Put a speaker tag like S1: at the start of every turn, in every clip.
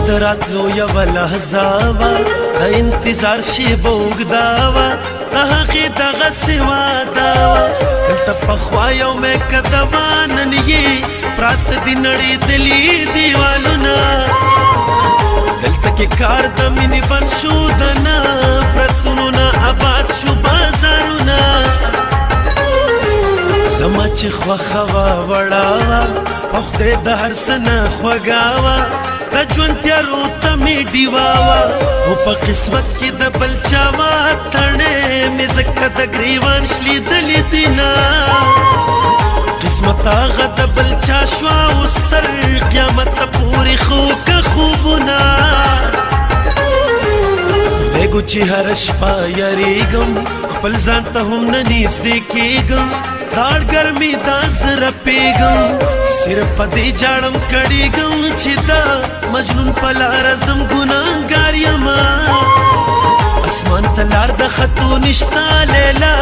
S1: دراتلو یو لحظه د انتظار شیبه اوږده وه د هغې دغسې واده وه دلته پخوا یو میکه دوا نن یې پراته دي نړېدلي دیوالونه دلته کې کار د مینې بند شو د نفرتونو نه آباد شو بازارونه زما چې خوښه وه وړه وه او خدای د هر څه نه خوږه وه د ژوند تیارو ته مې ډیوه وه خو په قسمت کې د بل چا وه تڼۍ مې ځکه د ګریوان شلیدلې دي نه قسمت هغه د بل چا شوه اوس تر قیامته پورې خو که خوبونه خدایګو چې هره شپه یریږم خپل ځان ته هم نه نږدې کېږم داړ ګرمي دا زه رپېږم صرف په دې جاړم کړېږم چې دا مجنون په لاره ځم ګناهګار یمه اسمان ته لار د خطو نشته لیلا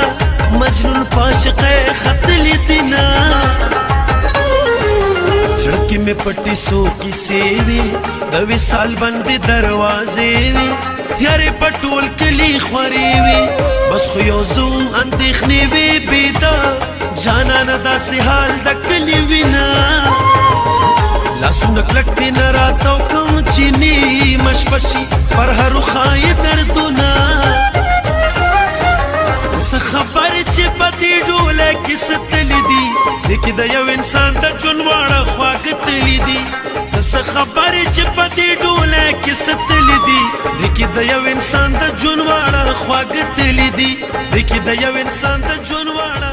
S1: مجنون په عاشقۍ ختلې دي نه زړه کې مې پټې څو کیسې وي د وصال بندې دروازې وي تیارې په ټول کلي خورې وي بس خو یو زوم اندېښنې وي بېدا جانانه داسې حال د کلي وینه لاسونه کلک دې نه راتاو کم چې نیمه شپه شي پر هرو ښایي دردونه څه خبر چې په دې ډوله کې څه تلي دي دې کې د یو انسان د ژوند واړه خواږه تلي دي څه خبر چې په دې ډوله کې څه تلي دي دې کې د یو انسان د ژوند واړه خواږه تلي دي دې کې د یو انسان د ژوند واړه